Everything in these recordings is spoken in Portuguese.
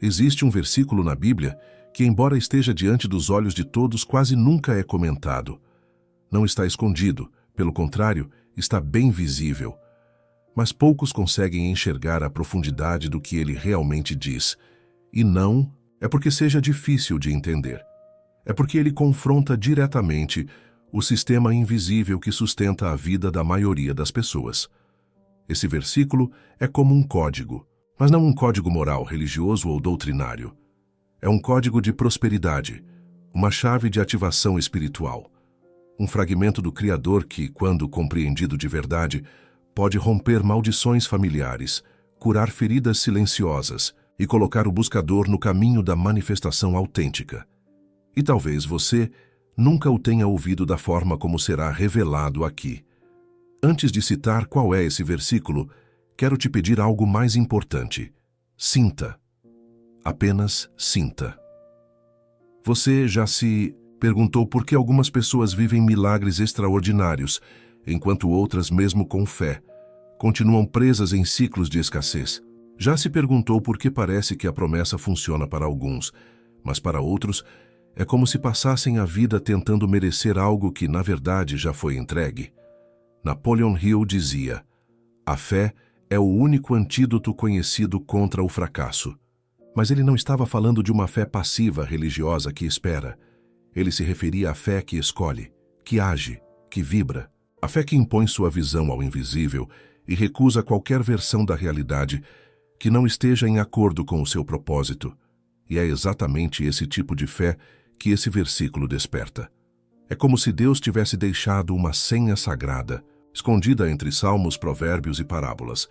Existe um versículo na Bíblia que, embora esteja diante dos olhos de todos, quase nunca é comentado. Não está escondido, pelo contrário, está bem visível. Mas poucos conseguem enxergar a profundidade do que ele realmente diz. E não é porque seja difícil de entender. É porque ele confronta diretamente o sistema invisível que sustenta a vida da maioria das pessoas. Esse versículo é como um código, mas não um código moral, religioso ou doutrinário. É um código de prosperidade, uma chave de ativação espiritual, um fragmento do Criador que, quando compreendido de verdade, pode romper maldições familiares, curar feridas silenciosas e colocar o buscador no caminho da manifestação autêntica. E talvez você nunca o tenha ouvido da forma como será revelado aqui. Antes de citar qual é esse versículo, quero te pedir algo mais importante. Sinta. Apenas sinta. Você já se perguntou por que algumas pessoas vivem milagres extraordinários, enquanto outras, mesmo com fé, continuam presas em ciclos de escassez? Já se perguntou por que parece que a promessa funciona para alguns, mas para outros é como se passassem a vida tentando merecer algo que, na verdade, já foi entregue? Napoleon Hill dizia: a fé é o único antídoto conhecido contra o fracasso. Mas ele não estava falando de uma fé passiva religiosa que espera. Ele se referia à fé que escolhe, que age, que vibra. A fé que impõe sua visão ao invisível e recusa qualquer versão da realidade que não esteja em acordo com o seu propósito. E é exatamente esse tipo de fé que esse versículo desperta. É como se Deus tivesse deixado uma senha sagrada, escondida entre salmos, provérbios e parábolas.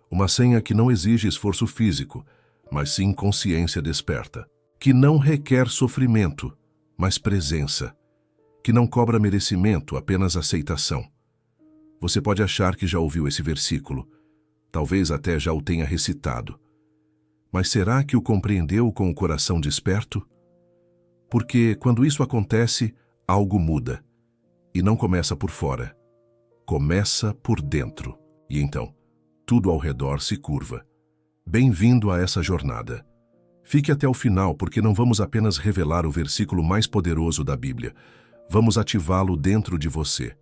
Uma senha que não exige esforço físico, mas sim consciência desperta. Que não requer sofrimento, mas presença. Que não cobra merecimento, apenas aceitação. Você pode achar que já ouviu esse versículo. Talvez até já o tenha recitado. Mas será que o compreendeu com o coração desperto? Porque quando isso acontece, algo muda. E não começa por fora. Começa por dentro. E então, tudo ao redor se curva. Bem-vindo a essa jornada. Fique até o final, porque não vamos apenas revelar o versículo mais poderoso da Bíblia. Vamos ativá-lo dentro de você.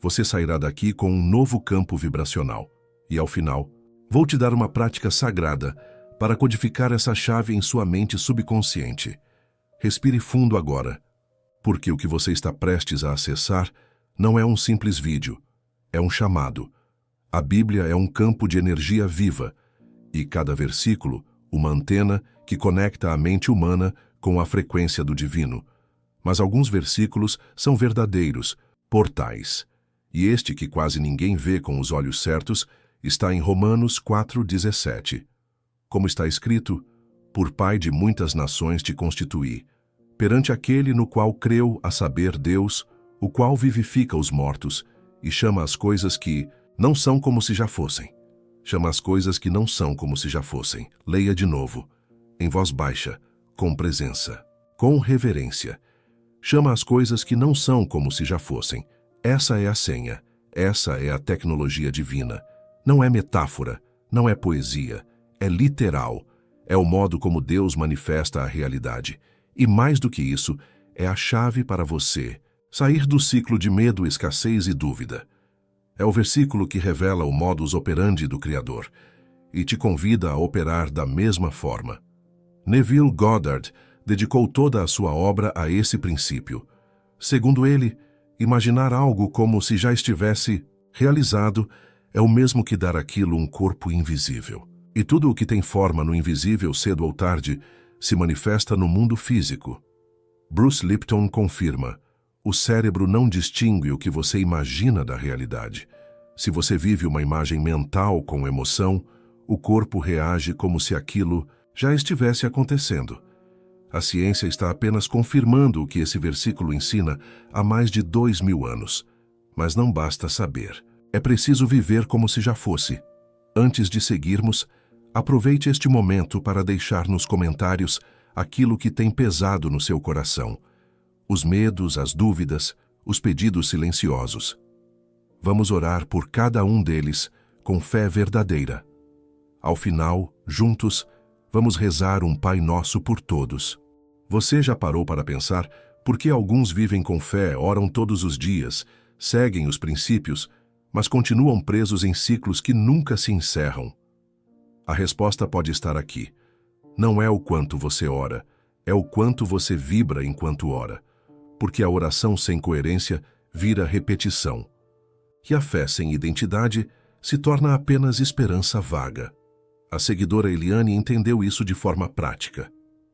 Você sairá daqui com um novo campo vibracional. E ao final, vou te dar uma prática sagrada para codificar essa chave em sua mente subconsciente. Respire fundo agora, porque o que você está prestes a acessar não é um simples vídeo, é um chamado. A Bíblia é um campo de energia viva, e cada versículo, uma antena que conecta a mente humana com a frequência do divino. Mas alguns versículos são verdadeiros, portais. E este que quase ninguém vê com os olhos certos está em Romanos 4,17. Como está escrito: por Pai de muitas nações te constituí, perante aquele no qual creu, a saber, Deus, o qual vivifica os mortos e chama as coisas que não são como se já fossem. Chama as coisas que não são como se já fossem. Leia de novo, em voz baixa, com presença, com reverência. Chama as coisas que não são como se já fossem. Essa é a senha, essa é a tecnologia divina. Não é metáfora, não é poesia, é literal. É o modo como Deus manifesta a realidade. E mais do que isso, é a chave para você sair do ciclo de medo, escassez e dúvida. É o versículo que revela o modus operandi do Criador e te convida a operar da mesma forma. Neville Goddard dedicou toda a sua obra a esse princípio. Segundo ele, imaginar algo como se já estivesse realizado é o mesmo que dar àquilo um corpo invisível. E tudo o que tem forma no invisível, cedo ou tarde, se manifesta no mundo físico. Bruce Lipton confirma: o cérebro não distingue o que você imagina da realidade. Se você vive uma imagem mental com emoção, o corpo reage como se aquilo já estivesse acontecendo. A ciência está apenas confirmando o que esse versículo ensina há mais de 2000 anos. Mas não basta saber. É preciso viver como se já fosse. Antes de seguirmos, aproveite este momento para deixar nos comentários aquilo que tem pesado no seu coração. Os medos, as dúvidas, os pedidos silenciosos. Vamos orar por cada um deles com fé verdadeira. Ao final, juntos, Vamos rezar um Pai Nosso por todos. Você já parou para pensar por que alguns vivem com fé, oram todos os dias, seguem os princípios, mas continuam presos em ciclos que nunca se encerram? A resposta pode estar aqui. Não é o quanto você ora, é o quanto você vibra enquanto ora. Porque a oração sem coerência vira repetição. E a fé sem identidade se torna apenas esperança vaga. A seguidora Eliane entendeu isso de forma prática.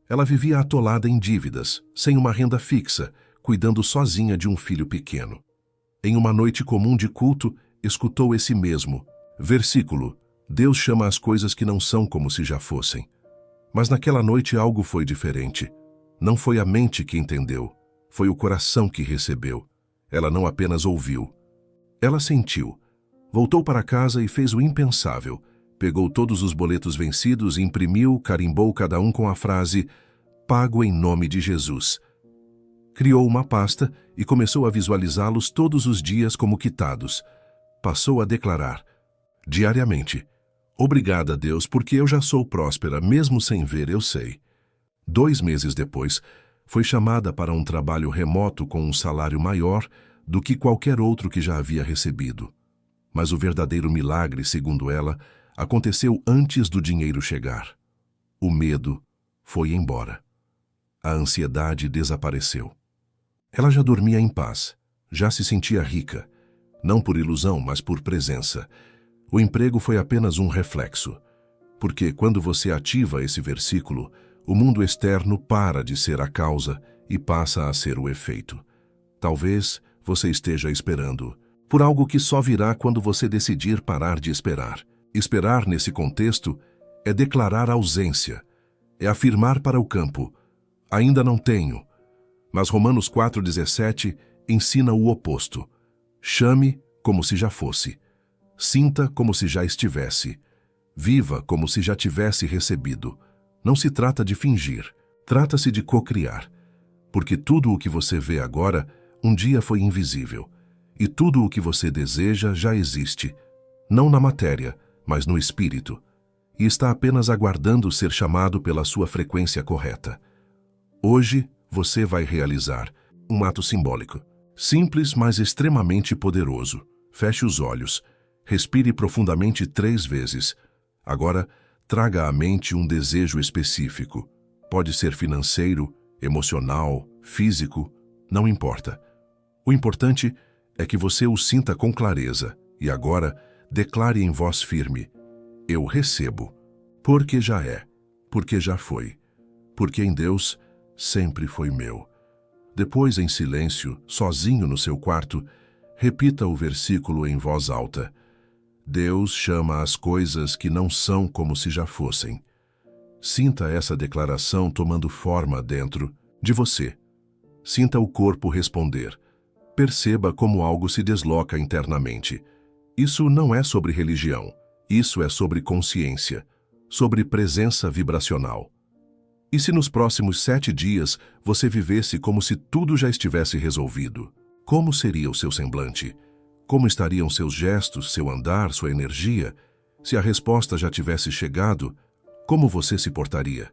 Ela vivia atolada em dívidas, sem uma renda fixa, cuidando sozinha de um filho pequeno. Em uma noite comum de culto, escutou esse mesmo versículo: Deus chama as coisas que não são como se já fossem. Mas naquela noite algo foi diferente. Não foi a mente que entendeu, foi o coração que recebeu. Ela não apenas ouviu. Ela sentiu. Voltou para casa e fez o impensável. Pegou todos os boletos vencidos, imprimiu, carimbou cada um com a frase: pago em nome de Jesus. Criou uma pasta e começou a visualizá-los todos os dias como quitados. Passou a declarar, diariamente: obrigada, Deus, porque eu já sou próspera, mesmo sem ver, eu sei. 2 meses depois, foi chamada para um trabalho remoto com um salário maior do que qualquer outro que já havia recebido. Mas o verdadeiro milagre, segundo ela, aconteceu antes do dinheiro chegar. O medo foi embora. A ansiedade desapareceu. Ela já dormia em paz, já se sentia rica, não por ilusão, mas por presença. O emprego foi apenas um reflexo, porque quando você ativa esse versículo, o mundo externo para de ser a causa e passa a ser o efeito. Talvez você esteja esperando por algo que só virá quando você decidir parar de esperar. Esperar, nesse contexto, é declarar ausência, é afirmar para o campo: ainda não tenho. Mas Romanos 4,17 ensina o oposto. Chame como se já fosse. Sinta como se já estivesse. Viva como se já tivesse recebido. Não se trata de fingir, trata-se de cocriar. Porque tudo o que você vê agora, um dia foi invisível. E tudo o que você deseja já existe, não na matéria, mas no espírito, e está apenas aguardando ser chamado pela sua frequência correta. Hoje, você vai realizar um ato simbólico, simples, mas extremamente poderoso. Feche os olhos, respire profundamente 3 vezes. Agora, traga à mente um desejo específico. Pode ser financeiro, emocional, físico, não importa. O importante é que você o sinta com clareza e agora declare em voz firme: eu recebo, porque já é, porque já foi, porque em Deus sempre foi meu. Depois, em silêncio, sozinho no seu quarto, repita o versículo em voz alta. Deus chama as coisas que não são como se já fossem. Sinta essa declaração tomando forma dentro de você. Sinta o corpo responder. Perceba como algo se desloca internamente. Isso não é sobre religião. Isso é sobre consciência, sobre presença vibracional. E se nos próximos 7 dias você vivesse como se tudo já estivesse resolvido? Como seria o seu semblante? Como estariam seus gestos, seu andar, sua energia? Se a resposta já tivesse chegado, como você se portaria?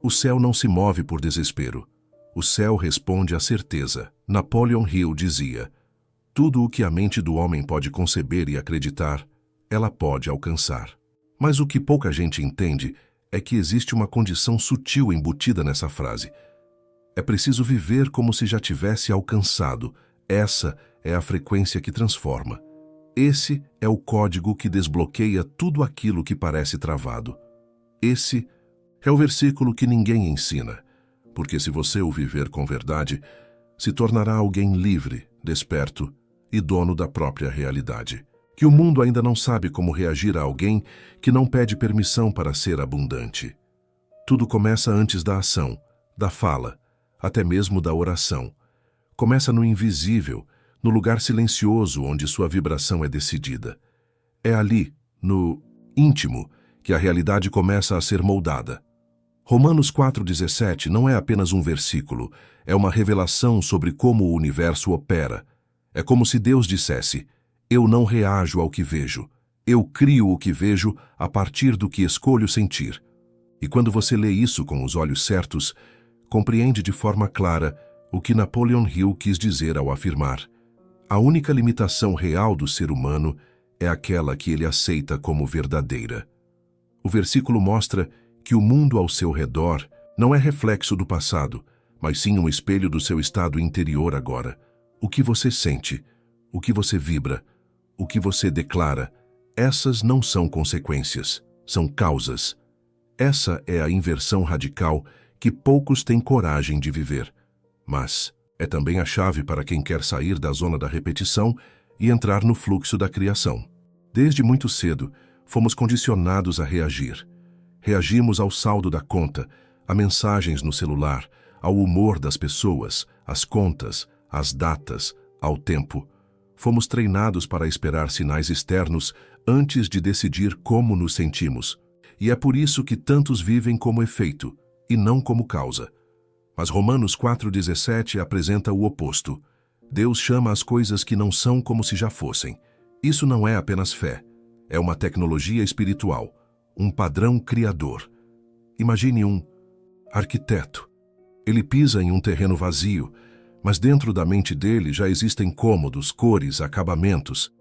O céu não se move por desespero. O céu responde à certeza. Napoleon Hill dizia: tudo o que a mente do homem pode conceber e acreditar, ela pode alcançar. Mas o que pouca gente entende é que existe uma condição sutil embutida nessa frase. É preciso viver como se já tivesse alcançado. Essa é a frequência que transforma. Esse é o código que desbloqueia tudo aquilo que parece travado. Esse é o versículo que ninguém ensina, porque se você o viver com verdade, se tornará alguém livre, desperto e dono da própria realidade. Que o mundo ainda não sabe como reagir a alguém que não pede permissão para ser abundante. Tudo começa antes da ação, da fala, até mesmo da oração. Começa no invisível, no lugar silencioso onde sua vibração é decidida. É ali, no íntimo, que a realidade começa a ser moldada. Romanos 4,17 não é apenas um versículo, é uma revelação sobre como o universo opera. É como se Deus dissesse: eu não reajo ao que vejo, eu crio o que vejo a partir do que escolho sentir. E quando você lê isso com os olhos certos, compreende de forma clara o que Napoleon Hill quis dizer ao afirmar: a única limitação real do ser humano é aquela que ele aceita como verdadeira. O versículo mostra que o mundo ao seu redor não é reflexo do passado, mas sim um espelho do seu estado interior agora. O que você sente, o que você vibra, o que você declara, essas não são consequências, são causas. Essa é a inversão radical que poucos têm coragem de viver. Mas é também a chave para quem quer sair da zona da repetição e entrar no fluxo da criação. Desde muito cedo, fomos condicionados a reagir. Reagimos ao saldo da conta, a mensagens no celular, ao humor das pessoas, às contas, às datas, ao tempo. Fomos treinados para esperar sinais externos antes de decidir como nos sentimos. E é por isso que tantos vivem como efeito, e não como causa. Mas Romanos 4,17 apresenta o oposto. Deus chama as coisas que não são como se já fossem. Isso não é apenas fé. É uma tecnologia espiritual, um padrão criador. Imagine um arquiteto. Ele pisa em um terreno vazio, mas dentro da mente dele já existem cômodos, cores, acabamentos.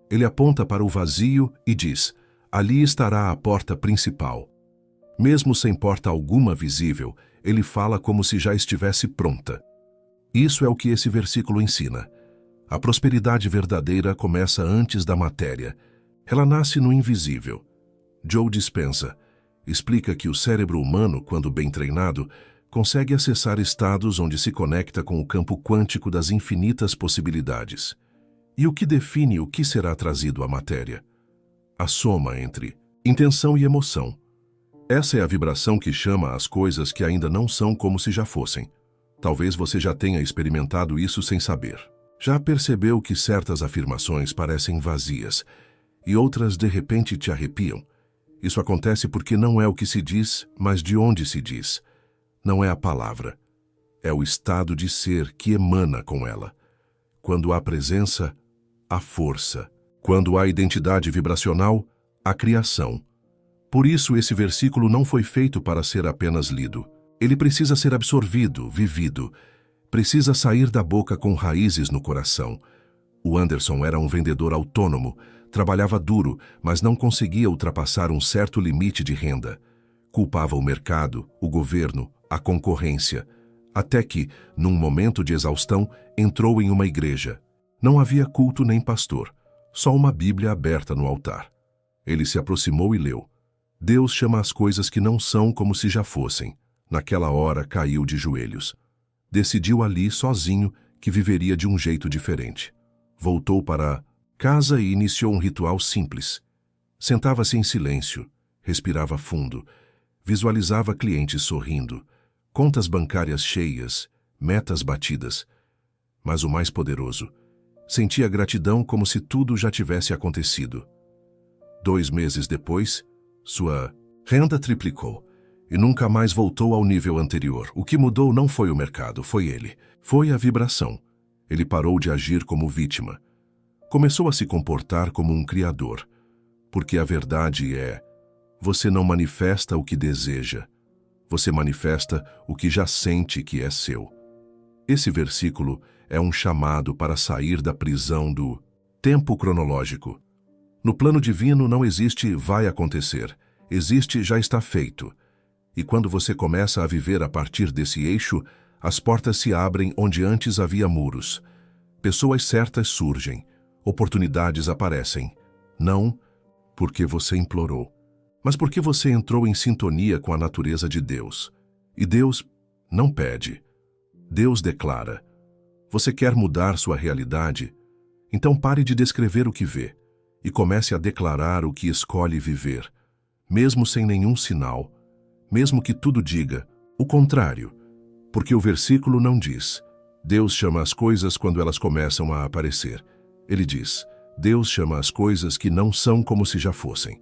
Ele aponta para o vazio e diz: ali estará a porta principal. Mesmo sem porta alguma visível, ele fala como se já estivesse pronta. Isso é o que esse versículo ensina. A prosperidade verdadeira começa antes da matéria. Ela nasce no invisível. Joe Dispenza explica que o cérebro humano, quando bem treinado, consegue acessar estados onde se conecta com o campo quântico das infinitas possibilidades. E o que define o que será trazido à matéria? A soma entre intenção e emoção. Essa é a vibração que chama as coisas que ainda não são como se já fossem. Talvez você já tenha experimentado isso sem saber. Já percebeu que certas afirmações parecem vazias e outras de repente te arrepiam? Isso acontece porque não é o que se diz, mas de onde se diz. Não é a palavra. É o estado de ser que emana com ela. Quando há presença, há força. Quando há identidade vibracional, há criação. Por isso, esse versículo não foi feito para ser apenas lido. Ele precisa ser absorvido, vivido. Precisa sair da boca com raízes no coração. O Anderson era um vendedor autônomo, trabalhava duro, mas não conseguia ultrapassar um certo limite de renda. Culpava o mercado, o governo, a concorrência. Até que, num momento de exaustão, entrou em uma igreja. Não havia culto nem pastor. Só uma Bíblia aberta no altar. Ele se aproximou e leu: Deus chama as coisas que não são como se já fossem. Naquela hora caiu de joelhos. Decidiu ali, sozinho, que viveria de um jeito diferente. Voltou para casa e iniciou um ritual simples. Sentava-se em silêncio, respirava fundo, visualizava clientes sorrindo, contas bancárias cheias, metas batidas. Mas o mais poderoso, sentia gratidão como se tudo já tivesse acontecido. 2 meses depois, sua renda triplicou e nunca mais voltou ao nível anterior. O que mudou não foi o mercado, foi ele. Foi a vibração. Ele parou de agir como vítima. Começou a se comportar como um criador. Porque a verdade é: você não manifesta o que deseja. Você manifesta o que já sente que é seu. Esse versículo é um chamado para sair da prisão do tempo cronológico. No plano divino não existe vai acontecer, existe já está feito. E quando você começa a viver a partir desse eixo, as portas se abrem onde antes havia muros. Pessoas certas surgem, oportunidades aparecem. Não porque você implorou, mas porque você entrou em sintonia com a natureza de Deus. E Deus não pede. Deus declara. Você quer mudar sua realidade? Então pare de descrever o que vê e comece a declarar o que escolhe viver, mesmo sem nenhum sinal, mesmo que tudo diga o contrário, porque o versículo não diz: Deus chama as coisas quando elas começam a aparecer. Ele diz: Deus chama as coisas que não são como se já fossem.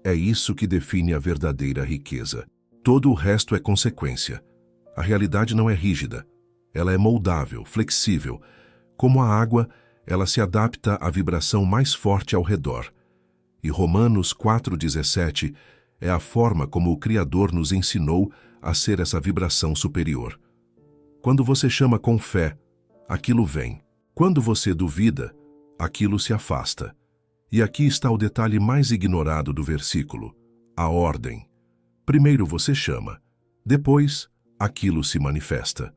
É isso que define a verdadeira riqueza. Todo o resto é consequência. A realidade não é rígida. Ela é moldável, flexível. Como a água, ela se adapta à vibração mais forte ao redor. E Romanos 4,17 É a forma como o Criador nos ensinou a ser essa vibração superior. Quando você chama com fé, aquilo vem. Quando você duvida, aquilo se afasta. E aqui está o detalhe mais ignorado do versículo: a ordem. Primeiro você chama, depois aquilo se manifesta.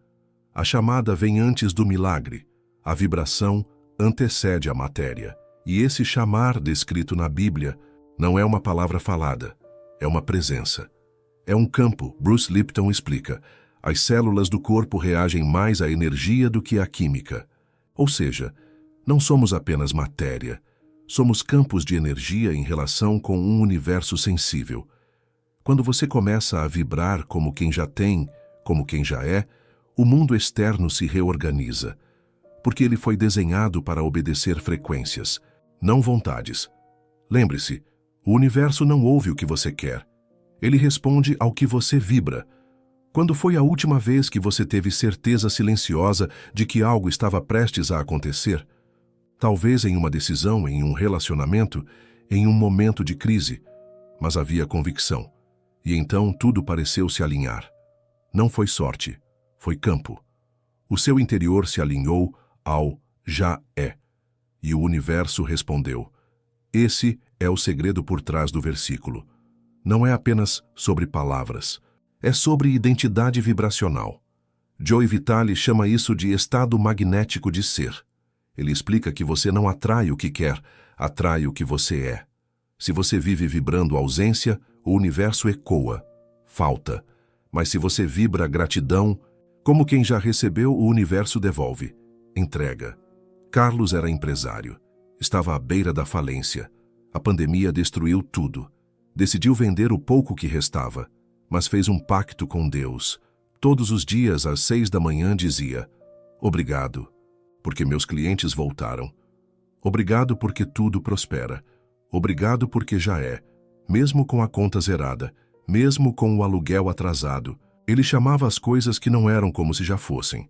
A chamada vem antes do milagre. A vibração antecede a matéria. E esse chamar descrito na Bíblia não é uma palavra falada, é uma presença. É um campo. Bruce Lipton explica: as células do corpo reagem mais à energia do que à química. Ou seja, não somos apenas matéria, somos campos de energia em relação com um universo sensível. Quando você começa a vibrar como quem já tem, como quem já é, o mundo externo se reorganiza, porque ele foi desenhado para obedecer frequências, não vontades. Lembre-se, o universo não ouve o que você quer. Ele responde ao que você vibra. Quando foi a última vez que você teve certeza silenciosa de que algo estava prestes a acontecer? Talvez em uma decisão, em um relacionamento, em um momento de crise, mas havia convicção. E então tudo pareceu se alinhar. Não foi sorte, foi campo. O seu interior se alinhou ao já é. E o universo respondeu. Esse é o segredo por trás do versículo. Não é apenas sobre palavras, é sobre identidade vibracional. Joe Vitale chama isso de estado magnético de ser. Ele explica que você não atrai o que quer, atrai o que você é. Se você vive vibrando ausência, o universo ecoa, falta. Mas se você vibra gratidão, como quem já recebeu, o universo devolve, entrega. Carlos era empresário. Estava à beira da falência. A pandemia destruiu tudo. Decidiu vender o pouco que restava, mas fez um pacto com Deus. Todos os dias, às 6 da manhã, dizia: obrigado, porque meus clientes voltaram. Obrigado porque tudo prospera. Obrigado porque já é, mesmo com a conta zerada, mesmo com o aluguel atrasado. Ele chamava as coisas que não eram como se já fossem.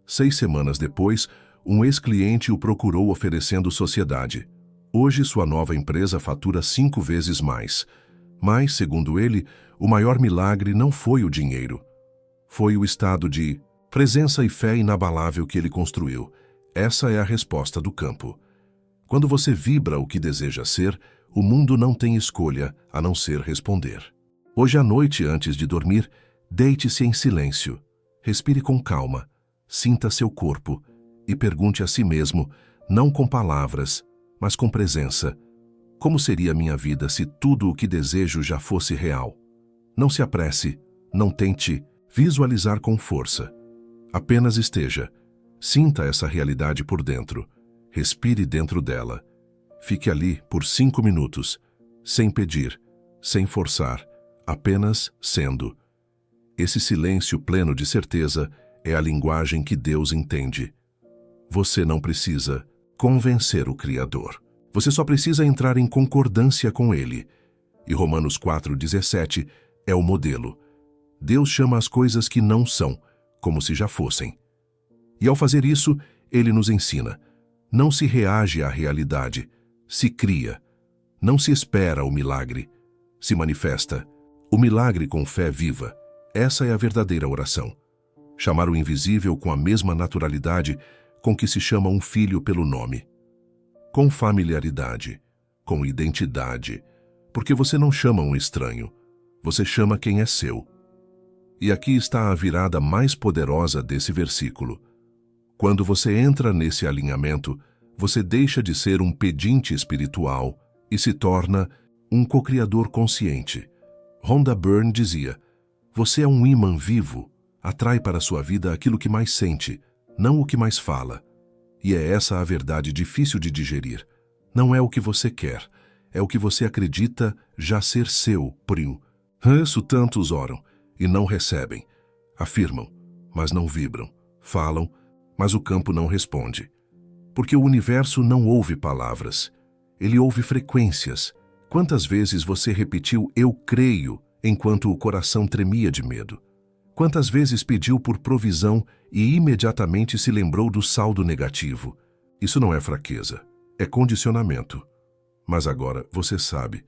6 semanas depois, um ex-cliente o procurou oferecendo sociedade. Hoje, sua nova empresa fatura 5 vezes mais. Mas, segundo ele, o maior milagre não foi o dinheiro. Foi o estado de presença e fé inabalável que ele construiu. Essa é a resposta do campo. Quando você vibra o que deseja ser, o mundo não tem escolha a não ser responder. Hoje à noite, antes de dormir, deite-se em silêncio. Respire com calma, sinta seu corpo e pergunte a si mesmo, não com palavras, mas com presença: como seria minha vida se tudo o que desejo já fosse real? Não se apresse, não tente visualizar com força. Apenas esteja. Sinta essa realidade por dentro. Respire dentro dela. Fique ali por 5 minutos, sem pedir, sem forçar, apenas sendo. Esse silêncio pleno de certeza é a linguagem que Deus entende. Você não precisa convencer o Criador. Você só precisa entrar em concordância com Ele. E Romanos 4,17 é o modelo. Deus chama as coisas que não são, como se já fossem. E ao fazer isso, Ele nos ensina. Não se reage à realidade, se cria. Não se espera o milagre, se manifesta. O milagre com fé viva. Essa é a verdadeira oração. Chamar o invisível com a mesma naturalidade com que se chama um filho pelo nome. Com familiaridade, com identidade, porque você não chama um estranho, você chama quem é seu. E aqui está a virada mais poderosa desse versículo. Quando você entra nesse alinhamento, você deixa de ser um pedinte espiritual e se torna um co-criador consciente. Rhonda Byrne dizia: você é um imã vivo, atrai para sua vida aquilo que mais sente, não o que mais fala. E é essa a verdade difícil de digerir. Não é o que você quer, é o que você acredita já ser seu, Priu. Isso tantos oram e não recebem. Afirmam, mas não vibram. Falam, mas o campo não responde. Porque o universo não ouve palavras. Ele ouve frequências. Quantas vezes você repetiu "eu creio" enquanto o coração tremia de medo? Quantas vezes pediu por provisão e imediatamente se lembrou do saldo negativo? Isso não é fraqueza, é condicionamento. Mas agora você sabe.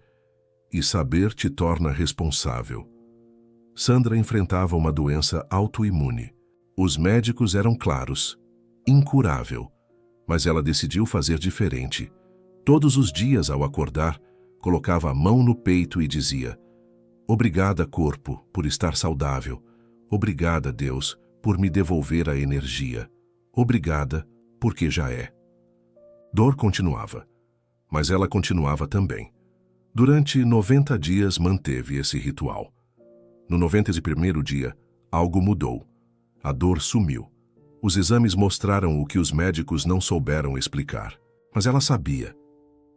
E saber te torna responsável. Sandra enfrentava uma doença autoimune. Os médicos eram claros: incurável. Mas ela decidiu fazer diferente. Todos os dias, ao acordar, colocava a mão no peito e dizia: obrigada, corpo, por estar saudável. Obrigada, Deus, por me devolver a energia. Obrigada, porque já é. Dor continuava, mas ela continuava também. Durante 90 dias manteve esse ritual. No 91º dia, algo mudou. A dor sumiu. Os exames mostraram o que os médicos não souberam explicar. Mas ela sabia.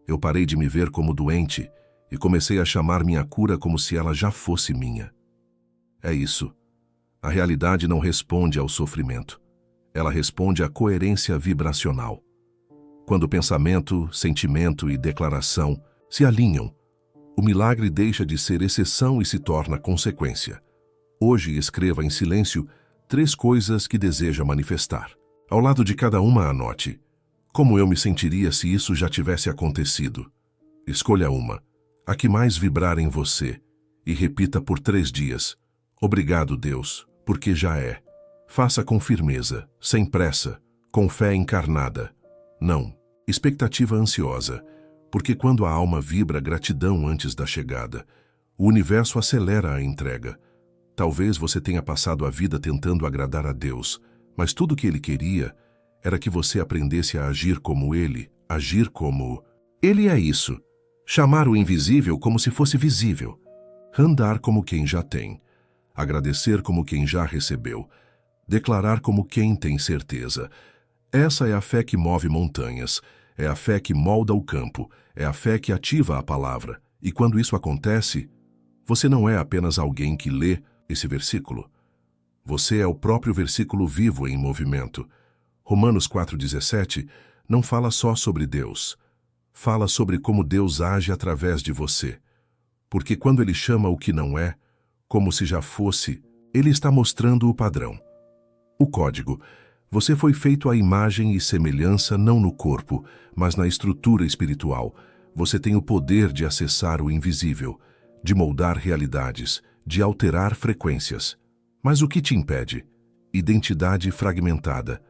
Eu parei de me ver como doente e comecei a chamar minha cura como se ela já fosse minha. É isso. A realidade não responde ao sofrimento. Ela responde à coerência vibracional. Quando pensamento, sentimento e declaração se alinham, o milagre deixa de ser exceção e se torna consequência. Hoje escreva em silêncio 3 coisas que deseja manifestar. Ao lado de cada uma, anote: como eu me sentiria se isso já tivesse acontecido? Escolha uma, a que mais vibrar em você, e repita por 3 dias: obrigado, Deus, porque já é. Faça com firmeza, sem pressa, com fé encarnada. Não, expectativa ansiosa, porque quando a alma vibra gratidão antes da chegada, o universo acelera a entrega. Talvez você tenha passado a vida tentando agradar a Deus, mas tudo o que Ele queria era que você aprendesse a agir como Ele, agir como... Ele é isso. Chamar o invisível como se fosse visível. Andar como quem já tem. Agradecer como quem já recebeu. Declarar como quem tem certeza. Essa é a fé que move montanhas. É a fé que molda o campo. É a fé que ativa a palavra. E quando isso acontece, você não é apenas alguém que lê esse versículo. Você é o próprio versículo vivo em movimento. Romanos 4,17 não fala só sobre Deus. Fala sobre como Deus age através de você. Porque quando Ele chama o que não é, como se já fosse, Ele está mostrando o padrão. O código. Você foi feito à imagem e semelhança não no corpo, mas na estrutura espiritual. Você tem o poder de acessar o invisível, de moldar realidades, de alterar frequências. Mas o que te impede? Identidade fragmentada,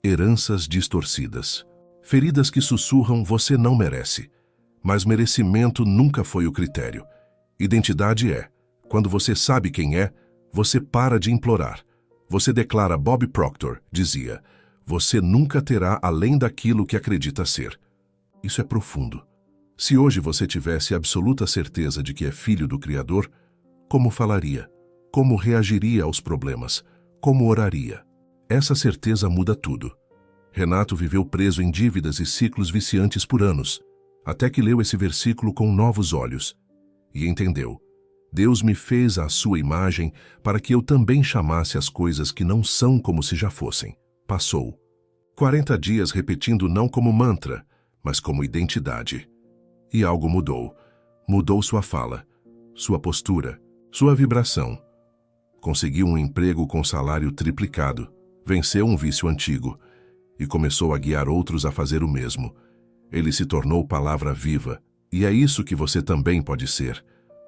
heranças distorcidas, feridas que sussurram você não merece. Mas merecimento nunca foi o critério. Identidade é. Quando você sabe quem é, você para de implorar. Você declara, Bob Proctor dizia, você nunca terá além daquilo que acredita ser. Isso é profundo. Se hoje você tivesse absoluta certeza de que é filho do Criador, como falaria? Como reagiria aos problemas? Como oraria? Essa certeza muda tudo. Renato viveu preso em dívidas e ciclos viciantes por anos, até que leu esse versículo com novos olhos e entendeu. Deus me fez à sua imagem para que eu também chamasse as coisas que não são como se já fossem. Passou 40 dias repetindo não como mantra, mas como identidade. E algo mudou. Mudou sua fala, sua postura, sua vibração. Conseguiu um emprego com salário triplicado, venceu um vício antigo e começou a guiar outros a fazer o mesmo. Ele se tornou palavra viva, e é isso que você também pode ser.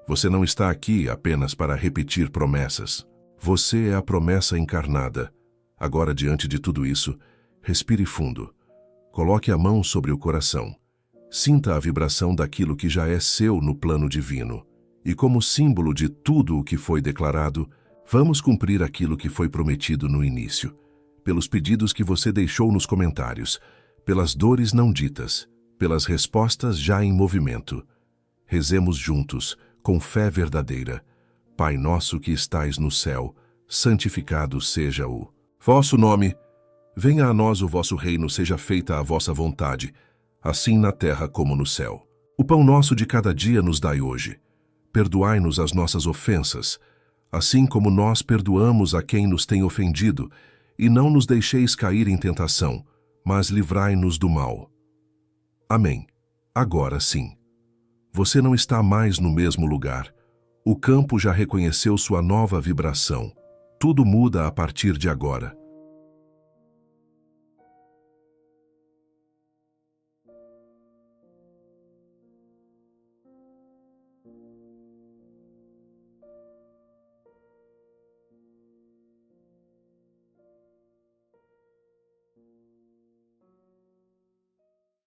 Você não está aqui apenas para repetir promessas. Você é a promessa encarnada. Agora, diante de tudo isso, respire fundo. Coloque a mão sobre o coração. Sinta a vibração daquilo que já é seu no plano divino. E como símbolo de tudo o que foi declarado, vamos cumprir aquilo que foi prometido no início. Pelos pedidos que você deixou nos comentários, pelas dores não ditas, pelas respostas já em movimento. Rezemos juntos, com fé verdadeira. Pai nosso que estais no céu, santificado seja o vosso nome. Venha a nós o vosso reino, seja feita a vossa vontade, assim na terra como no céu. O pão nosso de cada dia nos dai hoje. Perdoai-nos as nossas ofensas, assim como nós perdoamos a quem nos tem ofendido, e não nos deixeis cair em tentação, mas livrai-nos do mal. Amém. Agora sim. Você não está mais no mesmo lugar. O campo já reconheceu sua nova vibração. Tudo muda a partir de agora.